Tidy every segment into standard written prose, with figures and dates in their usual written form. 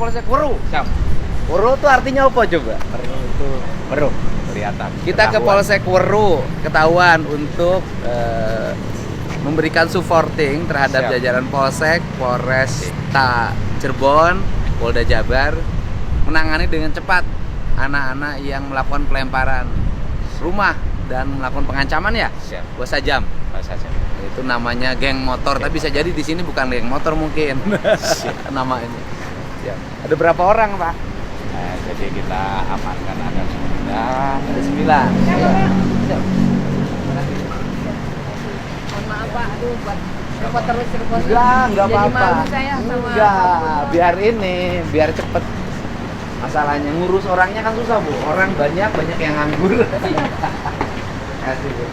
Kapolsek Weru. Siap. Weru itu artinya apa coba? Itu baru kelihatan. Kita ke Polsek Weru ketahuan untuk memberikan supporting terhadap Siap. jajaran Polsek, Polresta Cirebon, Polda Jabar menangani dengan cepat anak-anak yang melakukan pelemparan rumah dan melakukan pengancaman ya. Siap. Bahasa jam. Bahasa saja. Itu namanya geng motor, tapi bisa jadi di sini bukan geng motor mungkin. Namanya. Siap. Ada berapa orang, Pak? Nah, jadi kita amankan ada 9. Ada 9. Siap. Mohon maaf Pak, aduh buat repot terus repot. Enggak Jadi apa-apa. malu saya sama Enggak, biar cepet. Masalahnya ngurus orangnya kan susah, Bu. Orang banyak yang nganggur. Kasih, Bu.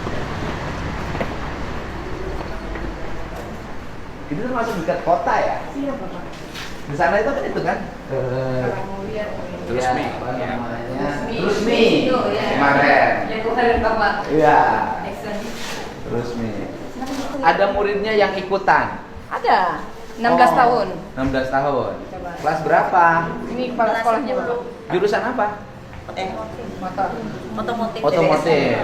Itu termasuk dekat kota ya? Iya Bapak. Di sana itu kan Kalau mau lihat Terus ya, mie. apa namanya? Terus Terus mie. mie. Itu, ya. Kemarin. yang kemarin Bapak. Iya. Action. Terus mie. Ada muridnya yang ikutan. Ada 16 tahun. 16 tahun. Coba. Kelas berapa? Ini kepala sekolahnya Bapak. Jurusan apa? Motor. Otomotif. Otomotif.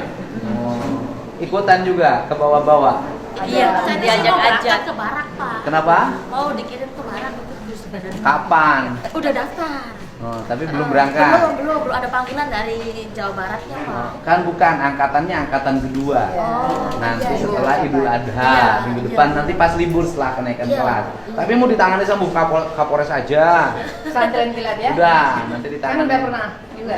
Oh. Ikutan juga ke bawah-bawah. Iya, Ada. diajak-ajak ke barak Pak. Kenapa? Mau dikirim ke barak itu terus badan. Kapan? Udah daftar. Oh, tapi belum berangkat. Belum ada panggilan dari Jawa Baratnya Pak. Oh, kan bukan angkatannya angkatan kedua. Oh, Nanti iya, setelah iya. Idul Adha Iya, minggu iya. depan, nanti pas libur setelah kenaikan Iya. kelas. Tapi mau ditangani sama Bu Kapolres aja. Pesantren kilat ya. Udah, nanti Kan ditangani. udah pernah juga.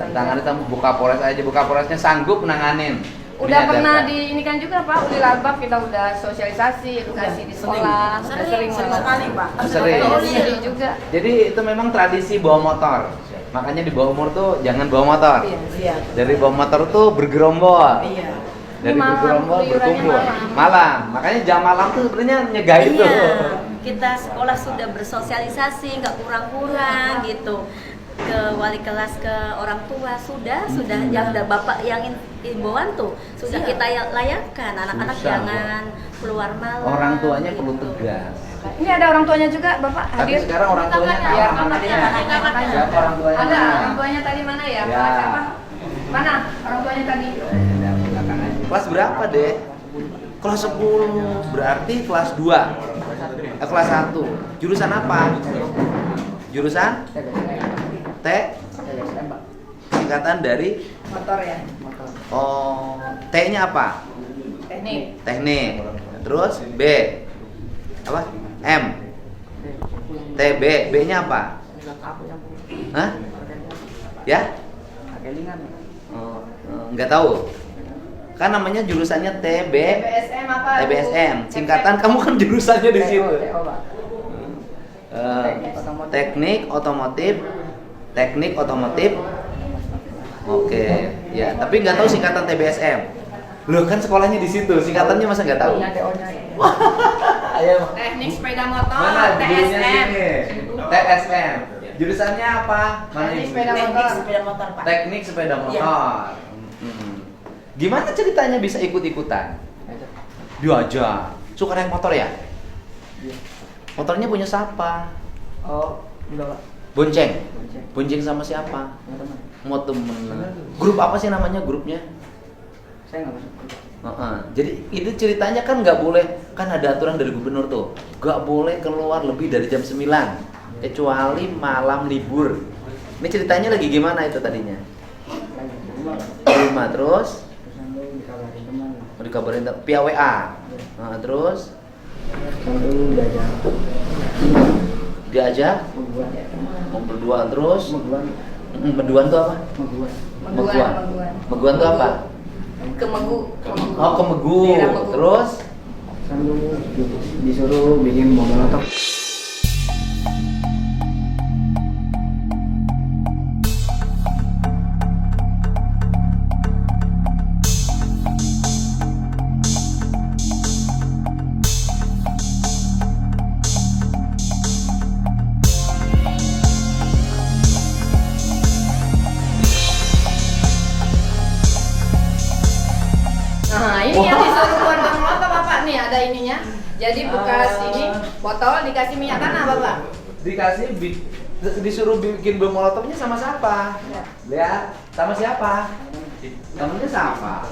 Ditangani sama Bu Kapolres aja. Bu Kapolresnya sanggup nanganin. Udah pernah Diajarkan. di ini kan juga Pak, Ulil Albab kita udah sosialisasi, edukasi di sekolah, udah sering sekali Pak. Sering. Sering juga. Jadi itu memang tradisi bawa motor. Makanya di bawah umur tuh jangan bawa motor. Iya. Dari bawa motor tuh bergerombol. Iya. Dari Malam, bergerombol keluyurannya berkumpul. Malam. Makanya jam malam tuh sebenarnya nyegah itu. Iya, kita sekolah sudah bersosialisasi, nggak kurang-kurang gitu. Ke wali kelas, ke orang tua sudah yang ada bapak yang imbauan tuh sudah kita layakan. Anak-anak Susah, jangan keluar malam. Orang tuanya gitu. perlu tegas. Ini ada orang tuanya juga Bapak Tapi hadir. sekarang orang tuanya Iya, kalah. makanya. Siapa orang tuanya? Ada mana? orang tuanya tadi mana ya? Ya. Pak siapa? Mana orang tuanya tadi? Kelas berapa, Dek? Kelas 10. Berarti kelas 2. Kelas 1. Jurusan apa? Jurusan singkatan dari Motor ya. oh, T-nya apa? Teknik. Teknik. Terus B. Apa? M. TB. B-nya apa? Hah? Ya? Oh, nggak tahu. Kan namanya jurusannya TB. TBSM apa? Bu? TBSM. Singkatan kamu kan jurusannya di situ. Teknik otomotif. Teknik otomotif. Oke, ya. Tapi nggak tahu singkatan TBSM. Loh kan sekolahnya di situ. Singkatannya masa nggak tahu? Ayo. Teknik sepeda motor, Mana judulnya TSM. sini? TSM. Jurusannya apa? Mana Teknik ibu? sepeda motor. Teknik sepeda motor Pak. Teknik sepeda motor. Iya. Gimana ceritanya bisa ikut-ikutan? Diajak. Suka naik motor ya? Motornya punya siapa? Oh, enggak Pak. Bonceng. Bonceng. Bonceng sama siapa? Teman-teman. Mau temen. Grup apa sih namanya grupnya? Saya nggak masuk. Jadi itu ceritanya kan nggak boleh, kan ada aturan dari gubernur tuh, nggak boleh keluar lebih dari jam 9 kecuali malam libur. Ini ceritanya lagi gimana itu tadinya? Lagi di rumah. Di rumah terus Terus sampai dikabarin teman. mau dikabarin via WA. Terus Sampai diajak. diajak Membuat. mau berdua terus Membuat. berduaan tuh apa? Membuat. Meguan. Meguan tuh apa? Kemegu. Oh, kemegu. Daerah Megu. Terus Sambil disuruh bikin bom molotov. Nah, ini yang disuruh buat bom molotov Bapak nih, ada ininya. Jadi bekas ini botol dikasih minyak tanah Bapak. dikasih Disuruh bikin bom molotofnya sama siapa? Lihat, sama siapa? Temennya siapa?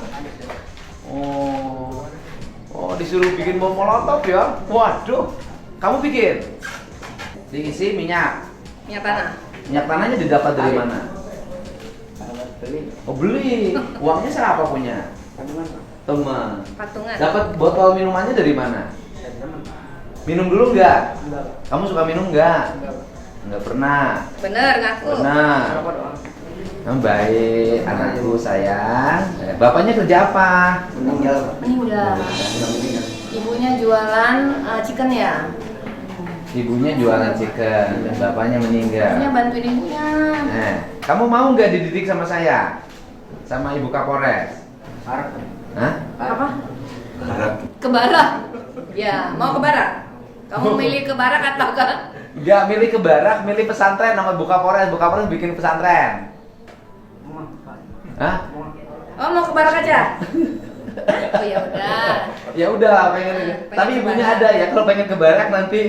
Oh, disuruh bikin bom molotov ya? Waduh, kamu bikin? Diisi minyak. Minyak tanah. Minyak tanahnya didapat dari mana? Beli. Oh beli. Uangnya siapa punya? Teman. Patungan. Dapat botol minumannya dari mana? Minum dulu nggak? Kamu suka minum nggak? Nggak pernah. Bener ngaku. Pernah. Baik, anakku sayang. Bapaknya kerja apa? Meninggal. Meninggal. Ibunya jualan chicken ya. Ibunya jualan chicken dan bapaknya meninggal. Ibunya bantuin ibunya. Kamu mau nggak dididik sama saya? Sama Ibu Kapolres? Harap. Hah? Apa? Harap. Ke barak. Ya, mau ke barak. Kamu milih ke barak atau ke? Nggak milih ke barak, milih pesantren nama Ibu Kapolres. Ibu Kapolres bikin pesantren. Hah? Oh, mau ke barak aja? Oh ya udah. Ya udah, pengen. Tapi ke ibunya barak. ada ya. Kalau pengen ke barak nanti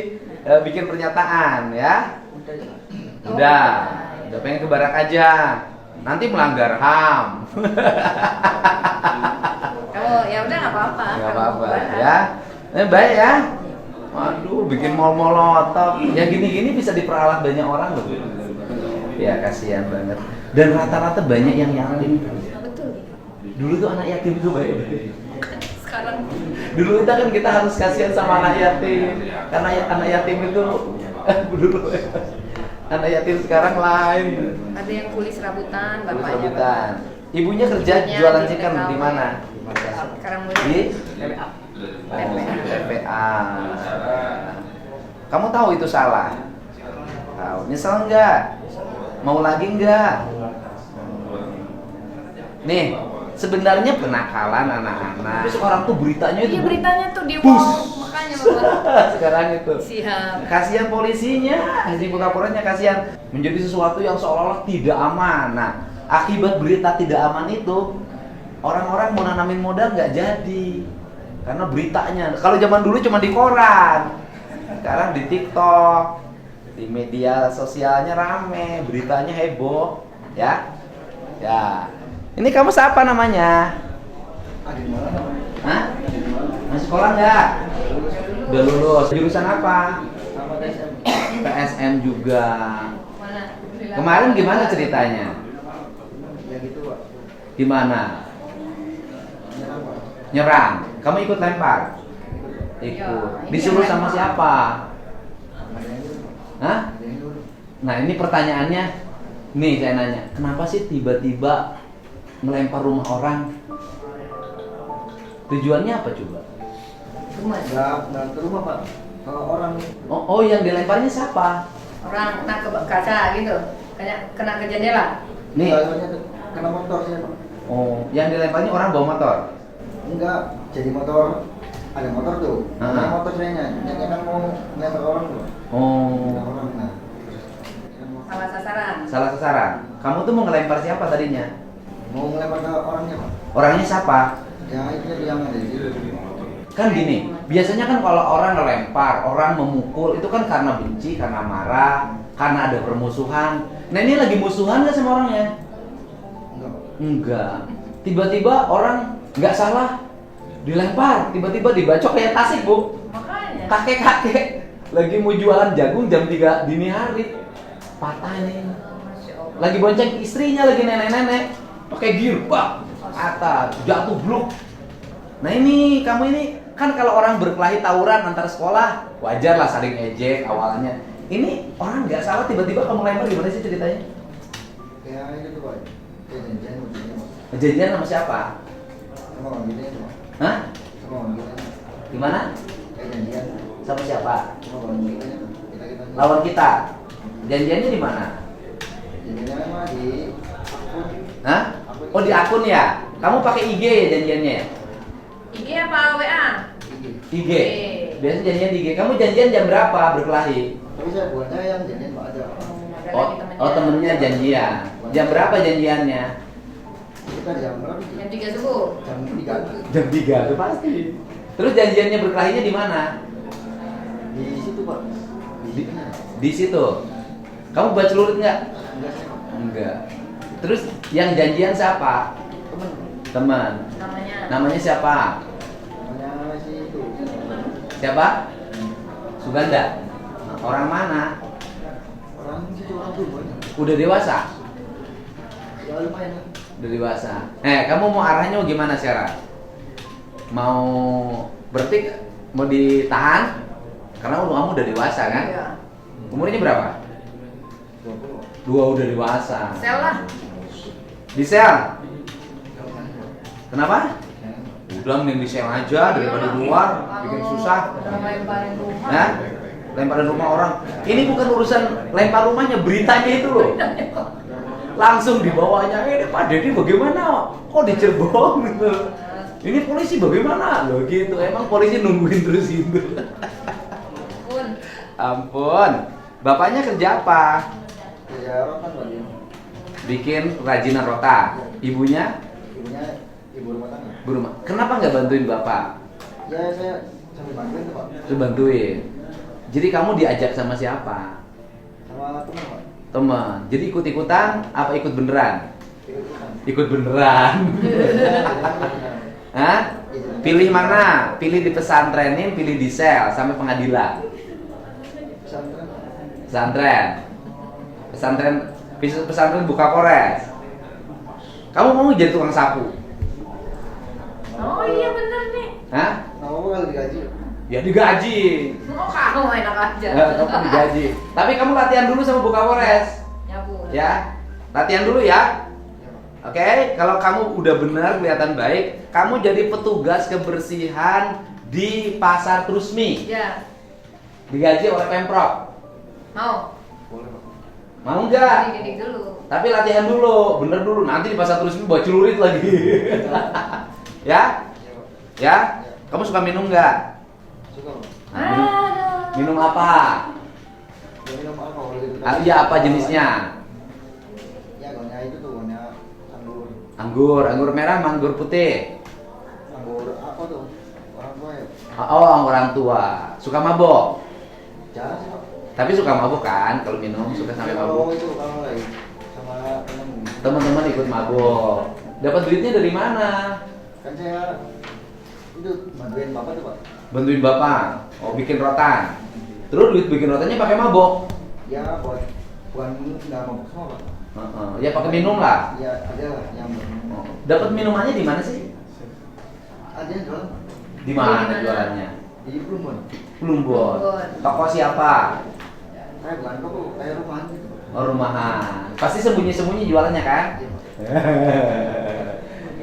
bikin pernyataan ya. Udah pengen ke barak aja. Nanti melanggar HAM. Oh ya udah nggak apa-apa. Nggak Kamu apa-apa ke barak. ya. Baik ya. Waduh, bikin molotov. Ya gini-gini bisa diperalat banyak orang loh. Ya kasihan banget. Dan rata-rata banyak yang yatim. Betul. Dulu tuh anak yatim itu baik. Sekarang Dulu kita harus kasihan sama anak yatim. Karena anak yatim itu dulu anak yatim sekarang lain. ada yang kulis rabutan, Terus bapaknya. rebutan. Ibunya kerja Ibunya jualan di chicken TKW. di mana? Sekarang Di mulai TPA. Kamu tahu itu salah? Tahu. Nyesel nggak? Mau lagi nggak? Nih, sebenarnya kenakalan anak-anak. Terus orang tuh beritanya itu Iya beritanya tuh di Bus. wall, makanya Bapak. sekarang itu. Siap. Kasihan polisinya, Ibu Kapolresnya kasihan. Menjadi sesuatu yang seolah-olah tidak aman. Nah, akibat berita tidak aman itu, orang-orang mau nanamin modal nggak jadi. Karena beritanya, kalau zaman dulu cuma di koran, sekarang di TikTok, di media sosialnya rame, beritanya heboh, ya. Ya, ini kamu siapa namanya? Hah? Masih sekolah nggak? Udah lulus. Jurusan apa? PSM juga. Mana? Kemarin gimana ceritanya? Ya gitu Pak. Gimana? Nyerang. Kamu ikut lempar? Ikut. Disuruh sama siapa? Hah? Nah ini pertanyaannya. Nih saya nanya. Kenapa sih tiba-tiba melempar rumah orang? Tujuannya apa coba? Rumah. Nggak ke rumah Pak. Kalau orang Oh yang dilemparnya siapa? Orang kena ke kaca gitu, kena ke jendela. Nih. kena motor saya Pak. Oh, yang dilemparnya orang bawa motor. Enggak, jadi motor ada motor tuh. Ah. Ada motor saya nyanyi kan mau ngelempar orang tuh. Oh, Ada orang nah. Salah sasaran. salah sasaran. Kamu tuh mau ngelempar siapa tadinya? Mau ngelempar ke orangnya Pak. Orangnya siapa? Ya itu yang ada di situ. Kan gini, biasanya kan kalau orang ngelempar, orang memukul itu kan karena benci, karena marah, karena ada permusuhan. Nah ini lagi musuhan nggak sama orangnya? Enggak Pak. Enggak. Tiba-tiba orang nggak salah dilempar, tiba-tiba dibacok kayak tasik bu. Makanya. Kakek-kakek lagi mau jualan jagung jam 3 dini hari, patah nih. Masya Allah. Lagi bonceng istrinya, lagi nenek-nenek, pakai gear, pak, atas, jatuh bluk. Nah ini, kamu ini kan kalau orang berkelahi tawuran antar sekolah, wajar lah saling ejek awalnya. Ini orang nggak salah tiba-tiba kamu lempar, gimana sih ceritanya? Kayak itu tuh Pak. Kayak janjian begini Pak. Kejadian sama siapa? Sama orang gitu Pak. Hah? Sama orang gitu. Gimana? Kayak janjian. Sama siapa? Sama orang gitu. Kita Lawan kita. Janjiannya di mana? janjiannya mah di akun. Hah? Oh di akun ya? Kamu pakai IG ya janjiannya? IG apa WA? IG. Biasanya janjian di IG. Kamu janjian jam berapa berkelahi? Tapi saya buatnya yang janjian Pak ada. Oh temennya janjian. Jam berapa janjiannya? Kita jam berapa? Jam 3 subuh. Jam 3 Jam 3 itu pasti. Terus janjiannya berkelahinya di mana? di situ Pak. Di Di situ. Kamu buat celurit nggak? Enggak sih Pak. Enggak. Terus yang janjian siapa? Temen. Teman. Namanya. Namanya siapa? Namanya si itu. Siapa? Suganda. Orang mana? Orang situ orang dulu. Udah dewasa? Ya lumayan lah. Udah dewasa. Kamu mau arahnya gimana sekarang? Mau berarti mau ditahan? Karena kamu udah dewasa kan? Iya. Umurnya berapa? 20. Dua udah dewasa. Sel lah. Di sel? Kenapa? Udah mending di sel aja daripada di luar, bikin susah. Udah lemparin rumah. Nah, lemparin rumah orang. Ini bukan urusan lempar rumahnya, beritanya itu loh. Langsung dibawanya, Pak Deddy bagaimana? Kok di Cirebon gitu. Ini polisi bagaimana? Loh gitu, emang polisi nungguin terus gitu. Pun. Ampun. Bapaknya kerja apa? Ya orang kan lagi. Bikin kerajinan rota. Ibunya Ibunya ibu rumah tangga. berumah. Kenapa nggak bantuin bapak? Ya saya sambil bantuin tuh Pak. Terus bantuin. Jadi kamu diajak sama siapa? Sama teman Pak. Teman. Jadi ikut-ikutan apa ikut beneran? Ikut-ikutan. Ikut beneran. Hah? Pilih mana? Pilih di pesantrenin, pilih di sel sampai pengadilan. Pesantren. Pesantren. Pesantren buka kores. Kamu mau jadi tukang sapu? Oh iya bener nih. Hah? Nah, apa kalau digaji? Ya digaji. Oh kamu enak aja. Kamu digaji. Tapi kamu latihan dulu sama buka kores. Ya bu. Ya. Latihan dulu ya. Oke, kalau kamu udah benar kelihatan baik, kamu jadi petugas kebersihan di Pasar Trusmi. Ya. Digaji oleh Pemprov. Mau. Boleh Pak. Mau nggak? Didik dulu. Tapi latihan dulu, bener dulu. Nanti di Pasar Trusmi bawa celurit lagi. Ya? Iya Pak. Ya? Kamu suka minum nggak? Suka Pak. Nah, minum apa? Ya minum alkohol gitu. Iya, apa jenisnya? Ya gonya itu tuh gonya anggur. Anggur merah, sama anggur putih. Anggur apa tuh? Orang tua ya. Oh, orang tua. Suka mabok. Jarang sih Pak. Tapi suka mabok kan? Kalau minum suka sampai Kalau mabok. itu kalau lagi sama temen. Teman-teman ikut mabok. Dapat duitnya dari mana? Kan saya itu bantuin bapak tuh Pak. Bantuin bapak. Oh, bikin rotan. Terus duit bikin rotannya pakai mabok. Ya bukan nggak mabuk semua Pak. Ya pakai minum lah. Ya ada lah yang Oh. Dapat minumannya di mana sih? ada yang jualan Di mana Di mana? jualannya? di Plumbon. Plumbon. Toko siapa? Kayak bukan toko, kayak rumahan gitu Pak. Oh, rumahan. Pasti sembunyi-sembunyi jualannya kan? Iya Pak.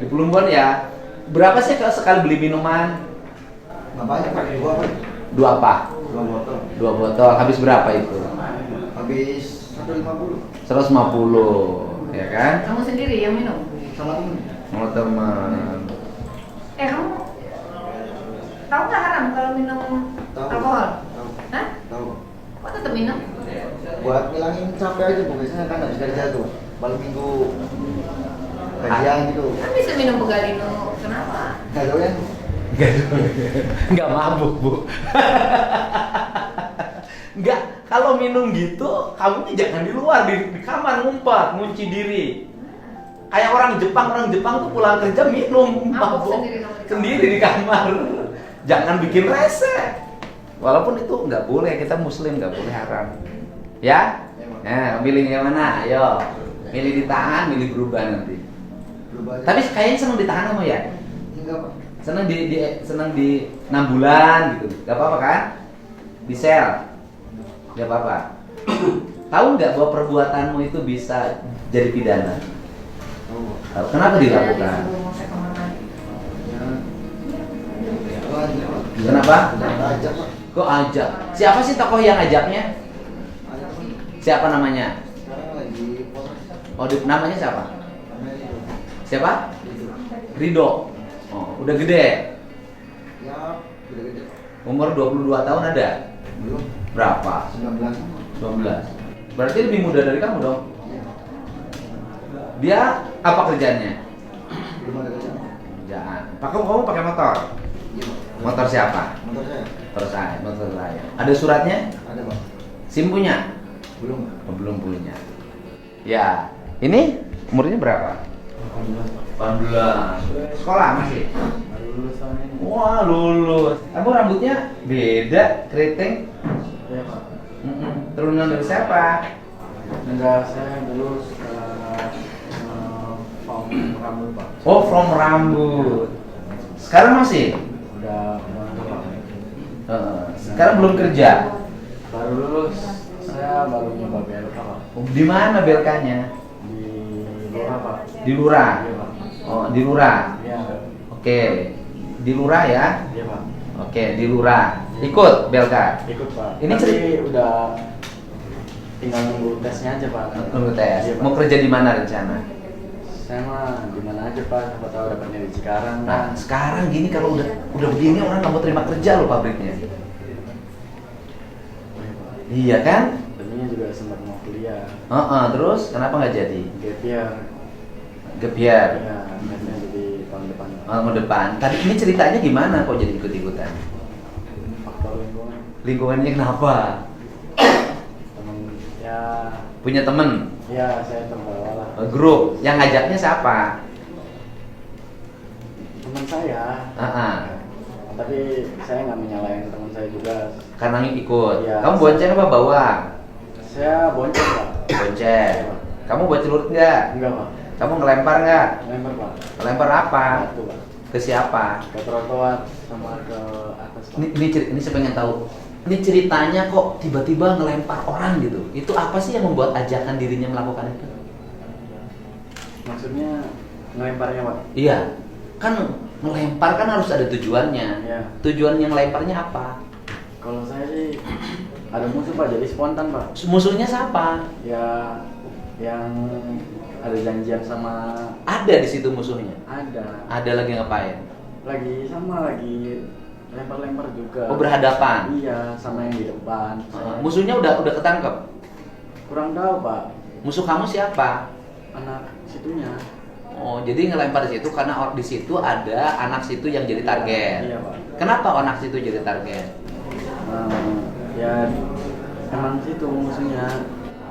Di Plumbon ya. Berapa sih kalau sekali beli minuman? Nggak banyak Pak, dua Pak. Dua apa? 2 botol. 2 botol. Habis berapa itu? Habis 150 150, ya kan? Kamu sendiri yang minum. sama temen. Sama teman. Kamu tahu nggak haram kalau minum Tahu. alkohol? Tahu. Hah? Tahu. Kok tetap minum? Buat ngilangin capek aja Bu, biasanya kan habis kerja tuh. Malam minggu gajian gitu. Kan bisa minum pegalino. Kenapa? Nggak tahu yang Nggak mabuk, Bu. Nggak, kalau minum gitu, kamu jangan di luar, di kamar ngumpet, ngunci diri. Kayak orang Jepang tuh pulang kerja minum, Mabuk mabuk sendiri kamu di kamar. sendiri di kamar. Jangan bikin rese. Walaupun itu nggak boleh, kita muslim nggak boleh haram. Ya? Nah, milih yang mana? Ayo. Milih ditahan, milih berubah nanti. berubah aja. Tapi kayaknya seneng ditahan kamu ya? Enggak Pak. Seneng di 6 bulan gitu. Gak apa-apa kan? Di sel. Gak apa-apa. Tahu nggak bahwa perbuatanmu itu bisa jadi pidana? Tahu Pak. Tahu. Kenapa dilakukan? Sebelum saya kamar mandi. Ya. Itu aja Pak. Kenapa? Ajak Pak. Kok ajak? Siapa sih tokoh yang ajaknya? Ajak Pak. Siapa namanya? Sekarang lagi Polres. Oh, namanya siapa? Namanya itu. Siapa? Itu. Rido. Oh, udah gede. Ya, gede-gede Pak. Umur 22 tahun ada? Belum. Berapa? 19. 19. Berarti lebih muda dari kamu dong. Iya. Dia apa kerjanya? Belum ada kerjaan Pak. Kerjaan. Kamu pakai motor? Iya Pak. Motor siapa? Motor saya. Motor saya. Ada suratnya? Ada Pak. SIM punya? Belum. Oh, belum punya. Ya, ini umurnya berapa? 18. Sekolah masih? Baru lulus tahun ini. Wah, lulus. Kamu rambutnya beda, keriting. Iya Pak. Turunan dari siapa? Enggak, saya dulu from rambut Pak. Oh, from rambut. Sekarang masih? Udah Pak. Sekarang belum kerja. Baru lulus, saya baru nyoba BLK Pak. Di mana belkanya? Di Lurah Pak. Di Lurah. Iya Pak. Oh, di Lurah. Iya. Oke. Di Lurah ya. Iya Pak. Oke, di Lurah. Ikut belka. Ikut Pak. Ini Tapi udah tinggal nunggu tesnya aja Pak. Nunggu tes. Iya, Pak. Mau kerja di mana rencana? Saya mah di mana aja Pak, siapa tahu dapatnya di Cikarang Nah, kan. sekarang gini kalau udah begini orang nggak mau terima kerja loh pabriknya. Iya, Pak. Iya kan? Tadinya juga sempat mau kuliah. Terus kenapa nggak jadi? Gap year. Gebiar. Iya, akhirnya jadi tahun depan. Tahun depan. Tadi ini ceritanya gimana kok jadi ikut-ikutan? Faktor lingkungan. Lingkungannya kenapa? Temen ya, Punya temen? ya saya terbawa lah. Grup. Yang ngajaknya siapa? Teman saya. Tapi saya nggak menyalahin teman saya juga. Karena ikut. Iya. Kamu bonceng apa bawa? Saya bonceng Pak. Bonceng. Kamu buat celurit nggak? Enggak Pak. Kamu ngelempar nggak? Lempar Pak. Ngelempar apa? Batu Pak. Ke siapa? Ke trotoar sama ke atas Pak. Ini saya pengen tahu. Ini ceritanya kok tiba-tiba ngelempar orang gitu. Itu apa sih yang membuat ajakan dirinya melakukan itu? Maksudnya ngelemparnya Pak. Iya. Kan ngelempar kan harus ada tujuannya. Iya. Tujuan yang lemparnya apa? Kalau saya sih ada musuh Pak, jadi spontan Pak. Musuhnya siapa? Ya yang ada janjian sama Ada di situ musuhnya. ada. Ada lagi ngapain? Lagi lempar-lempar juga. Oh, berhadapan. Iya, sama yang di depan. Musuhnya udah ketangkep. Kurang tahu Pak, Musuh kamu siapa? anak situnya. Oh, jadi ngelempar di situ karena di situ ada anak situ yang jadi target. Iya Pak. Kenapa anak situ jadi target? Ya emang situ musuhnya.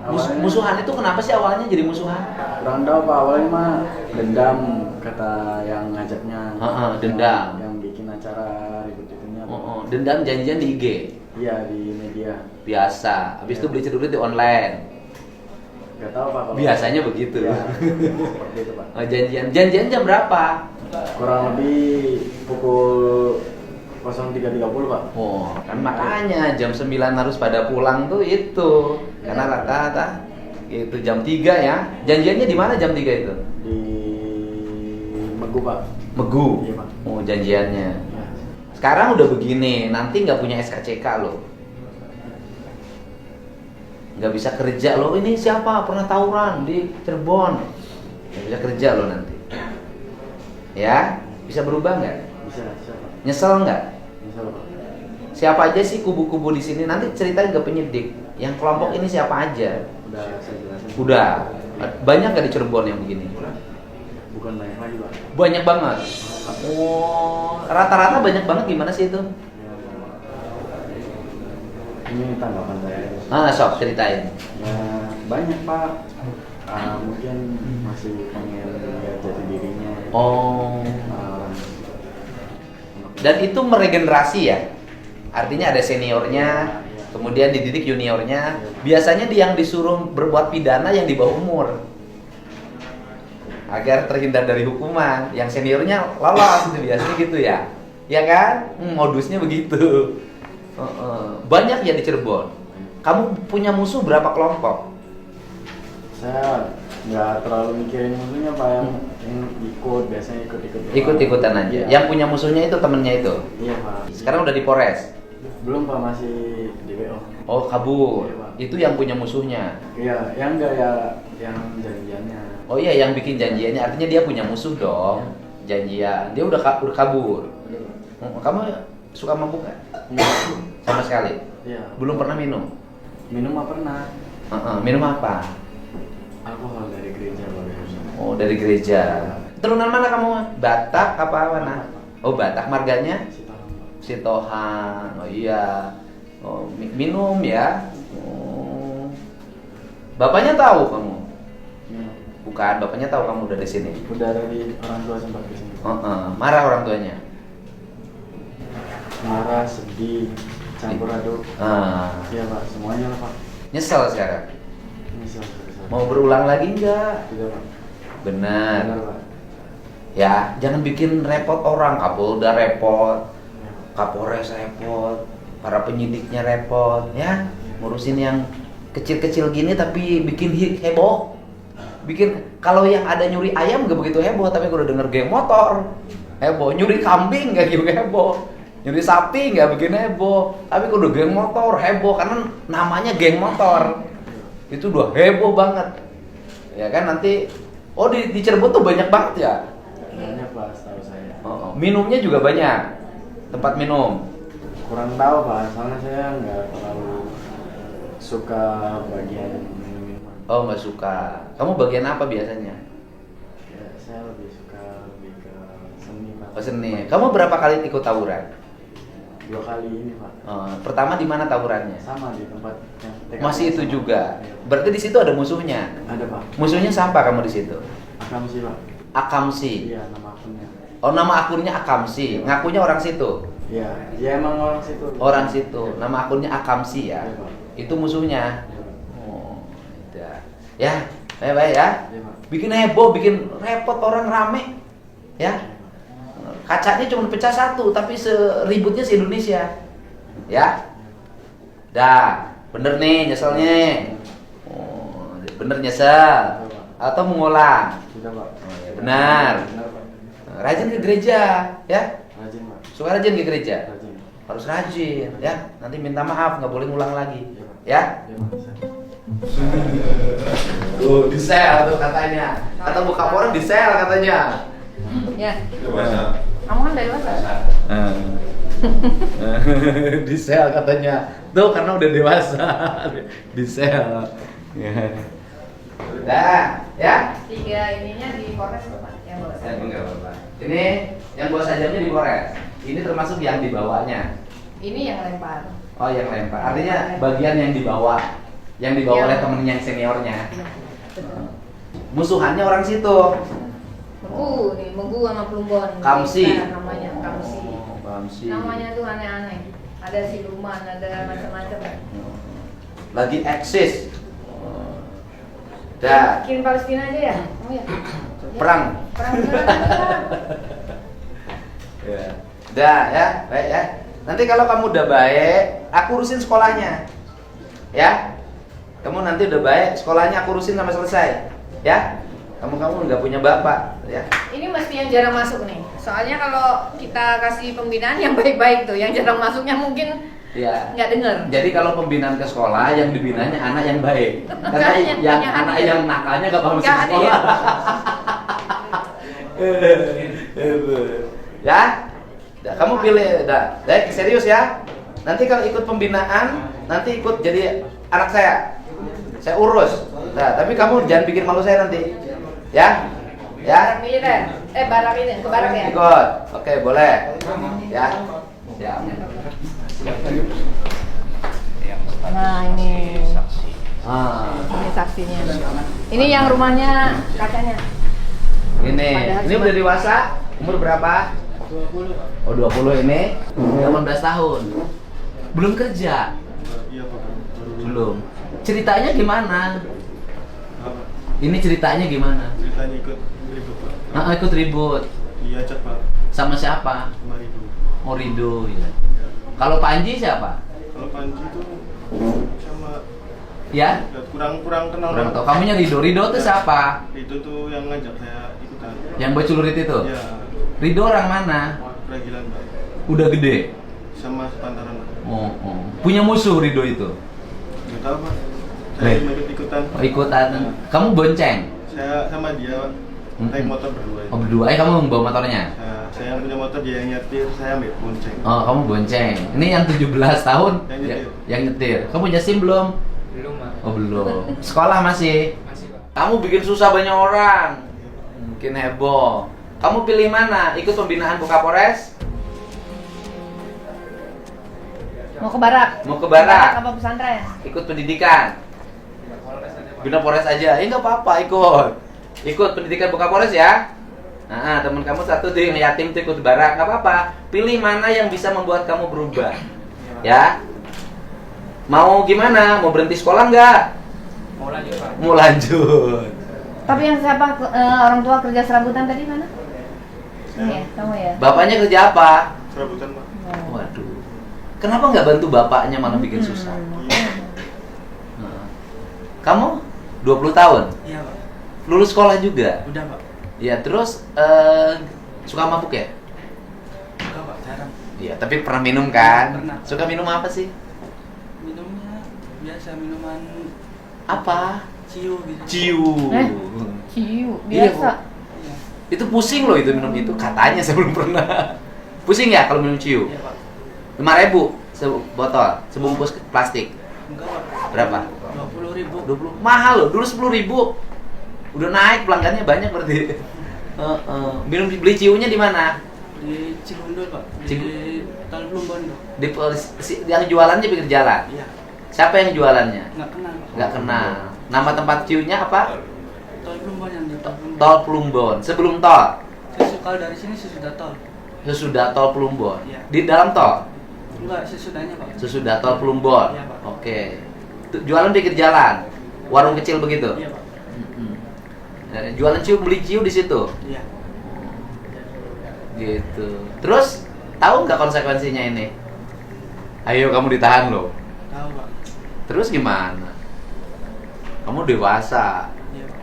Awalnya- Musuhan itu kenapa sih awalnya jadi musuhan? Kurang tahu Pak, awalnya mah dendam kata yang ngajaknya. Dendam. Yang bikin acara ribut itunya. Dendam janjian di IG. Iya, di media. Biasa. Habis itu beli celurit di online. Gak tahu Pak kalau Biasanya begitu. Ya, seperti itu Pak. Janjian jam berapa? Kurang lebih pukul 03.30 Pak. Oh, kan makanya jam 9 harus pada pulang tuh itu. Karena rata-rata itu jam 3 ya. Janjiannya di mana jam 3 itu? Di Megu Pak. Megu. Iya, Pak. Oh, janjiannya. Ya. Sekarang udah begini, nanti nggak punya SKCK loh. Nggak bisa kerja loh. Ini siapa pernah tawuran di Cirebon? Nggak bisa kerja loh nanti. Ya, bisa berubah nggak? Bisa Pak. Nyesel nggak? Bisa Pak. Siapa aja sih kubu-kubu di sini? Nanti ceritain ke penyidik. Yang kelompok ini siapa aja? Udah saya jelasin. Udah. Banyak nggak di Cirebon yang begini? Bukan banyak lagi Pak. Banyak banget. Oh, rata-rata banyak banget gimana sih itu? Ini tanggapan saya. Sok ceritain. Ya banyak Pak. Mungkin masih pengen lihat jati dirinya. Oh. Ah, Dan itu meregenerasi ya? Artinya ada seniornya, kemudian dididik juniornya. Biasanya yang disuruh berbuat pidana yang di bawah umur, agar terhindar dari hukuman. Yang seniornya lolos itu biasanya gitu ya, ya kan? Modusnya begitu. Banyak ya di Cirebon. Kamu punya musuh berapa kelompok? saya nggak terlalu mikirin musuhnya Pak, yang ikut biasanya ikut-ikut. Ikut-ikutan aja. Iya. Yang punya musuhnya itu temennya itu. Iya Pak. Sekarang udah di Polres. Belum Pak, masih di WO. Oh, kabur. Iya, Pak. Itu yang punya musuhnya. Iya, yang enggak ya, yang janjiannya. Oh iya, yang bikin janjiannya artinya dia punya musuh dong. Janjian. Dia udah kabur. Kamu suka mabuk nggak? Iya. Sama sekali. Iya. Belum pernah minum. Minum mah pernah. Minum apa? Alkohol dari gereja Pak. Oh, dari gereja. Turunan mana kamu? Batak apa mana? Oh, Batak. Marganya? Sitohan. Oh iya. Oh, minum ya. Oh. Bapaknya tahu kamu? Ya. Bukan, bapaknya tahu kamu udah di sini. Udah dari orang tua sempat di sini. Marah orang tuanya. Marah, sedih, campur aduk. Iya Pak, semuanya lah Pak. Nyesel sekarang. Misal. Mau berulang lagi enggak? Tidak Pak. Benar. Benar Pak. Ya, jangan bikin repot orang. Kapolda repot, Ya, Pak. Kapolres repot, para penyidiknya repot, ya. Ngurusin yang kecil-kecil gini tapi bikin heboh. Bikin kalau yang ada nyuri ayam gak begitu heboh, tapi kalau denger geng motor heboh. Nyuri kambing gak gitu heboh. Nyuri sapi gak bikin heboh, tapi kalau geng motor heboh karena namanya geng motor. Itu udah heboh banget. Ya kan nanti di Cirebon tuh banyak banget ya. Banyak Pak, setahu saya. Minumnya juga banyak. Tempat minum. Kurang tahu Pak, soalnya saya nggak terlalu suka bagian minuman. Oh, nggak suka. Kamu bagian apa biasanya? Ya, saya lebih suka lebih ke seni Pak. Oh, seni. Kamu berapa kali ikut tawuran? 2 kali ini Pak. Pertama di mana tawurannya? Sama di tempat yang TKP Masih itu sama. juga. Iya. Berarti di situ ada musuhnya. Ada Pak. Musuhnya siapa kamu di situ? Akamsi Pak. Akamsi. Iya, nama akunnya. Oh, nama akunnya Akamsi. Ngakunya orang situ. Iya, dia emang orang situ. Orang situ. Nama akunnya Akamsi ya. Iya Pak. Itu musuhnya. Iya, Pak. Oh, tidak. Ya, baik-baik ya. Iya Pak. Bikin heboh, bikin repot orang rame. Ya. Kacanya cuma pecah satu, tapi seributnya se-Indonesia. Ya. Dah, bener nih nyeselnya. Oh, bener nyesel. Atau mengulang. Sudah Pak. Oh, ya, benar. Benar Pak. Rajin ke gereja, ya. Rajin Pak. Suka rajin ke gereja. Rajin. Harus rajin, ya. Nanti minta maaf, nggak boleh ngulang lagi. Iya Pak. Ya. Iya Pak. Saya. Tuh, di sel tuh katanya. Kata Bu Kapolres di sel katanya. Ya. Kamu kan dewasa. Di sel katanya. Tuh karena udah dewasa. Di sel. Ya. Dah, ya. 3 ininya di Polres Pak, yang bawa saya. Enggak apa-apa. Ini yang bawa sajamnya di Polres. Ini termasuk yang dibawanya. Ini yang lempar. Oh, yang lempar. Artinya bagian yang dibawa. Yang dibawa Yang- oleh temen yang seniornya. Betul. Musuhannya orang situ. Menggu nih, Menggu sama Plumbon. Kamsi. Nah, namanya Kamsi. Oh, Kamsi. Namanya tuh aneh-aneh. Ada siluman, ada macam-macam. Lagi eksis. Dah. Kirim Palestina aja ya? Oh ya. Perang. Perang beneran. Ya. Dah ya, baik ya. Nanti kalau kamu udah baik, aku urusin sekolahnya. Ya. Kamu nanti udah baik, sekolahnya aku urusin sampai selesai. Ya. Kamu nggak punya bapak, ya. Ini mesti yang jarang masuk nih. Soalnya kalau kita kasih pembinaan yang baik-baik tuh, yang jarang masuknya mungkin Ya. nggak denger. Jadi kalau pembinaan ke sekolah yang dibinanya anak yang baik. Karena Yang- yang yang anak hadir. yang nakalnya gak paham Nggak sekolah. Ya. Dah, kamu pilih dah. Baik, serius ya. Nanti kalau ikut pembinaan, nanti ikut jadi anak saya. Saya urus. Nah, tapi kamu jangan bikin malu saya nanti. Ya. Ya. Barak militer. Barak ini, ke barak ya. Ikut. Oke, boleh. Ya. Siap. Nah, ini. Ini saksinya. Ini yang rumahnya kakaknya. Ini udah dewasa. Umur berapa? 20. Oh, 20 ini. 18 tahun. Belum kerja. Iya Pak. Belum. Ceritanya gimana? Apa? Ini ceritanya gimana? Ceritanya ikut ribut Pak. Ikut ribut. Diajak Pak. Sama siapa? Sama Rido. Oh, Rido ya. Kalau Panji siapa? Kalau Panji tuh sama Ya? kurang kenal. Kurang Pak. tahu. Kamunya Rido. Rido tuh siapa? Itu tuh yang ngajak saya ikutan. Yang baju celurit itu? Ya, Rido orang mana? Pragilan Pak. Udah gede. Sama sepantaran Pak. Oh. Punya musuh Rido itu. Nggak tahu Pak. Saya Baik. cuma ikutan. Oh, ikutan. Kamu bonceng. Saya sama dia Pak. Naik motor berdua. Oh, berdua. Yang kamu bawa motornya? Saya yang punya motor, dia yang nyetir, saya ambil bonceng. Oh, kamu bonceng. Ini yang 17 tahun Yang nyetir. yang nyetir. Kamu punya SIM belum? Belum, Pak. Oh, belum. Sekolah masih? Masih, Pak. Kamu bikin susah banyak orang. Bikin heboh. Kamu pilih mana? Ikut pembinaan Bu Kapolres? Mau ke barak. Mau ke barak? Apa pesantren? Ikut pendidikan? Bina Polres aja. Nggak apa-apa, ikut pendidikan Buka Polres ya. Nah, teman kamu satu tuh yang yatim tuh ikut bara, nggak apa-apa. Pilih mana yang bisa membuat kamu berubah. Ya. Mau gimana? Mau berhenti sekolah nggak? Mau lanjut Pak. Mau lanjut. Tapi yang siapa orang tua kerja serabutan tadi mana? Ini ya, kamu ya. Bapaknya kerja apa? Serabutan, Pak. Waduh. Kenapa nggak bantu bapaknya malah bikin susah? Nah. Kamu 20 tahun? Iya Pak. Lulus sekolah juga? Udah Pak. Ya, terus suka mabuk ya? Enggak Pak, jarang. Iya, tapi pernah minum kan? Pernah. Suka minum apa sih? Minumnya biasa minuman Apa? ciu gitu. Ciu. Ciu, Iya, biasa. Iya. Itu pusing loh itu minum itu, katanya saya belum pernah. Pusing ya kalau minum ciu? Iya Pak. 5.000 sebotol, sebungkus plastik. Enggak Pak. Berapa? 20.000. 20. Mahal loh, dulu 10.000. Udah naik pelanggannya banyak berarti. Minum beli ciunya di mana? Di Cigundul Pak. Di Tol Plumbon tuh. Di yang jualannya di pinggir jalan. Iya. Siapa yang jualannya? Enggak kenal Pak. Nggak kenal. Nama tempat ciunya apa? Tol Plumbon yang di Tol Plumbon. Tol Plumbon. Sebelum tol. Kalau dari sini sesudah tol. Sesudah tol Plumbon. Iya. Di dalam tol. Enggak, sesudahnya Pak. Sesudah tol Plumbon. Iya, Pak. Oke. Jualan di pinggir jalan. Warung kecil begitu. Iya Pak. Jualan ciu, beli ciu di situ. Iya. Gitu. Terus tahu nggak konsekuensinya ini? Ayo kamu ditahan loh. Tahu Pak. Terus gimana? Kamu dewasa. Iya Pak.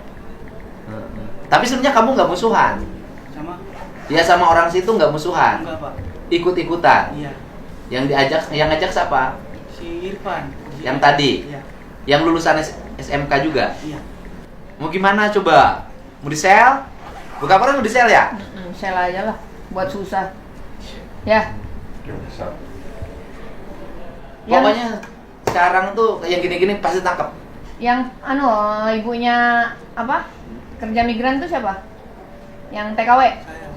Tapi sebenarnya kamu nggak musuhan. Sama? Ya sama orang situ nggak musuhan. Enggak Pak. Ikut-ikutan. Iya. Yang ngajak siapa? Si Irfan. Yang tadi. Iya. Yang lulusan SMK juga. Iya. Mau gimana coba? Mau di sel? Buka Polres mau di sel ya? Sel aja lah, buat susah. Ya. Pokoknya sekarang tuh yang gini-gini pasti tangkap. Yang ibunya apa? Kerja migran tuh siapa? Yang TKW.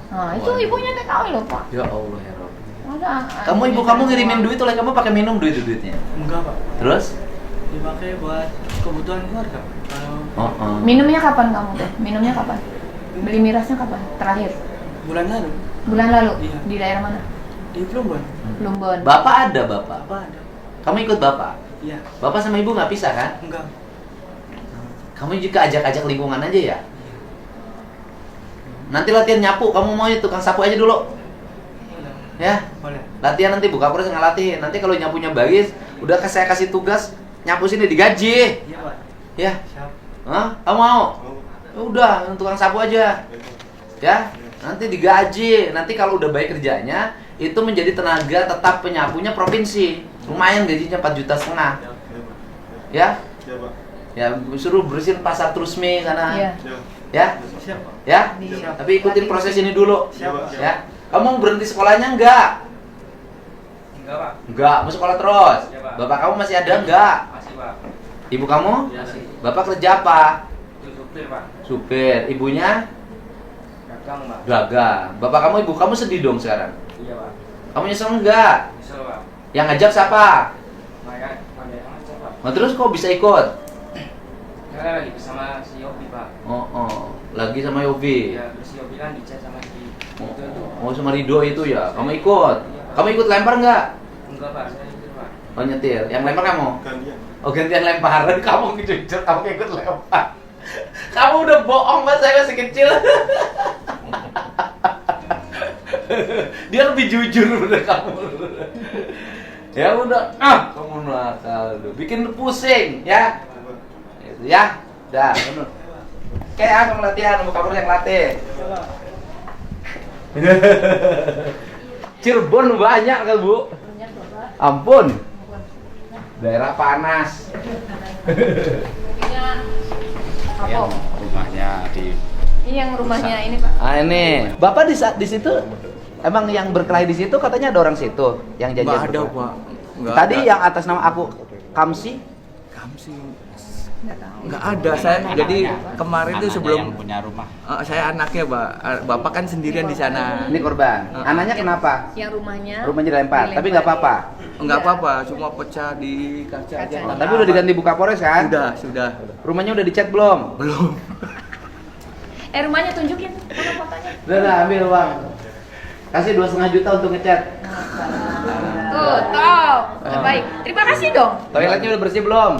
Nah, itu Waduh. ibunya TKW loh, Pak. Ya Allah ya Rob. Ada. Kamu ibu kamu ngirimin duit oleh kamu pakai minum duitnya. Enggak Pak. Terus? Dipakai buat kebutuhan keluarga. Kalau Minumnya kapan kamu tuh? Minumnya kapan? Beli mirasnya kapan? Terakhir. bulan lalu Bulan lalu. Iya. Di daerah mana? di Plumbon. Plumbon. Bapak ada bapak. Apa ada? Kamu ikut bapak. Iya. Bapak sama ibu nggak pisah kan? Enggak. Kamu juga ajak-ajak lingkungan aja ya. Nanti latihan nyapu, kamu mau tukang sapu aja dulu. Ya. Boleh. Latihan nanti Buka Polres ngelatih. Nanti kalau nyapunya bagus, udah saya kasih tugas nyapu sini digaji. Iya Pak. Ya. Siap. Hah? Kamu mau? Udah, tukang sapu aja. Ya. Nanti digaji. Nanti kalau udah baik kerjanya, itu menjadi tenaga tetap penyapunya provinsi. Lumayan gajinya 4,5 juta. Ya. Ya, Pak. Ya, suruh bersihin pasar Trusmi sana. Iya. Ya. Ya. Siap Pak. Ya. Di- Tapi ikutin proses ini dulu. Siap Pak. Ya. Kamu mau berhenti sekolahnya enggak? Enggak Pak. Enggak, mau sekolah terus. Iya, Pak. Bapak kamu masih ada enggak? Masih Pak. Ibu kamu? Masih. Bapak kerja apa? Itu supir Pak. Supir. Ibunya? Dagang Pak. Dagang. Bapak kamu, ibu kamu sedih dong sekarang. Iya Pak. Kamu nyesel enggak? Nyesel Pak. Yang ngajak siapa? Makanya yang aja Pak. Nah, terus kok bisa ikut? Karena lagi bersama si Yopi Pak. Oh. Lagi sama Yobi. Ya, si Yopi kan dicat sama si itu tuh. Oh, sama Rido itu ya. Kamu ikut? Kamu ikut lempar enggak? Enggak Pak, saya itu Pak. Oh, nyetir. Yang lempar kamu? Gantian. Oh, gantian lempar. Kamu jujur, kamu ikut lempar. Kamu udah bohong, Mas. Saya masih kecil. Dia lebih jujur udah kamu. Ya udah, kamu nakal tuh. Bikin pusing, ya. Itu ya. Dah, benar. Kayak kamu latihan, Buka Polres yang latih. Cirebon banyak kan, Bu? Ampun. Daerah panas. Punya apa? Yang rumahnya di Ini yang rumahnya ini, Pak. Ah, ini. Bapak di situ emang yang berkelahi di situ katanya ada orang situ yang janjian. Nggak ada berkelahi. Pak. Nggak Tadi ada. yang atas nama aku Kamsi. Kamsi. Enggak tahu. Nggak ada. Saya jadi kemarin tuh anaknya sebelum yang punya rumah. saya anaknya Pak. Bapak kan sendirian di sana. Ini korban. Anaknya kenapa? Yang rumahnya Rumahnya dilempar, tapi nggak apa-apa. Enggak apa-apa, cuma pecah di kaca aja. Nah, tapi udah diganti buka pores kan? Sudah. Rumahnya udah dicat belum? Belum. Rumahnya tunjukin mana fotonya. Udah ambil uang. Kasih 2,5 juta untuk ngecat. Tuh, top. Terbaik. Terima kasih dong. Toiletnya udah bersih belum?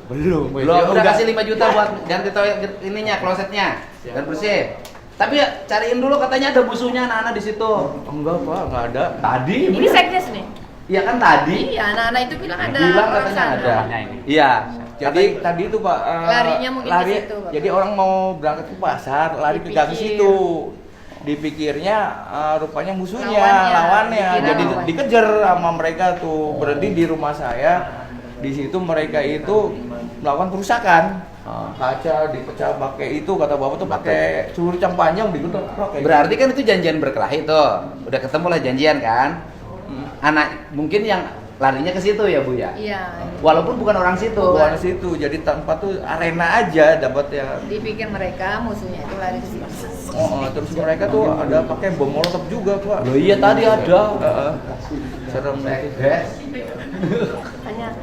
Belum. Belum. Udah kasih 5 juta buat ganti toilet ininya, klosetnya. Dan bersih. Tapi ya, cariin dulu katanya ada busunya anak-anak di situ. Enggak, Pak, enggak ada. Tadi. Ini sekdes nih. Iya kan tadi. Iya, anak-anak itu bilang ada. Bilang orang katanya sana. ada. Namanya ini. Iya. Jadi tadi itu Pak Larinya mungkin ke situ, Bapak. Jadi orang mau berangkat ke pasar, lari ke gang Dipikir. situ. Dipikirnya rupanya musuhnya, Lawannya. lawannya. Dikira Jadi lawan. dikejar sama mereka tuh. Berhenti di rumah saya. Di situ mereka itu melakukan perusakan. Kaca dipecah pakai itu, kata bapak tuh pakai celurucang panjang digunakan kayak Berarti kan itu janjian berkelahi tuh. Udah ketemu lah janjian kan? Anak mungkin yang larinya ke situ ya Bu ya? Iya. Walaupun bukan orang situ. bukan situ. Jadi tempat tuh arena aja dapat ya. Dipikir mereka musuhnya itu lari ke sini. Terus mereka tuh ada pakai bom molotov juga, Pak. Loh iya tadi ada. Serem itu. Hanya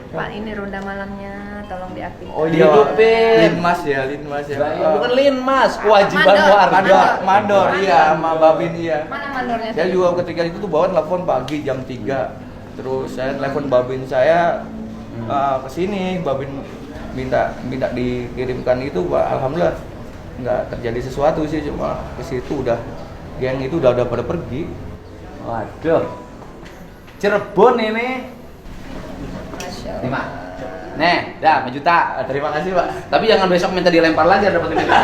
Pak ini ronda malamnya tolong diaktifkan. Oh iya, Hidupin. Linmas ya. Bukan linmas, kewajiban Mandor. warga. Mandor, iya, sama Babin iya. Mana mandornya? Saya juga ketika itu tuh bawa telepon pagi jam 3. Terus saya telepon Babin saya ke sini, Babin minta dikirimkan itu, Pak. Alhamdulillah nggak terjadi sesuatu sih, cuma ke situ udah geng itu udah pada pergi. Waduh. Cirebon ini. Masya Allah. Lima. Nih, dah 5 juta. Terima kasih, Pak. Tapi jangan besok minta dilempar lagi dapat 5 juta.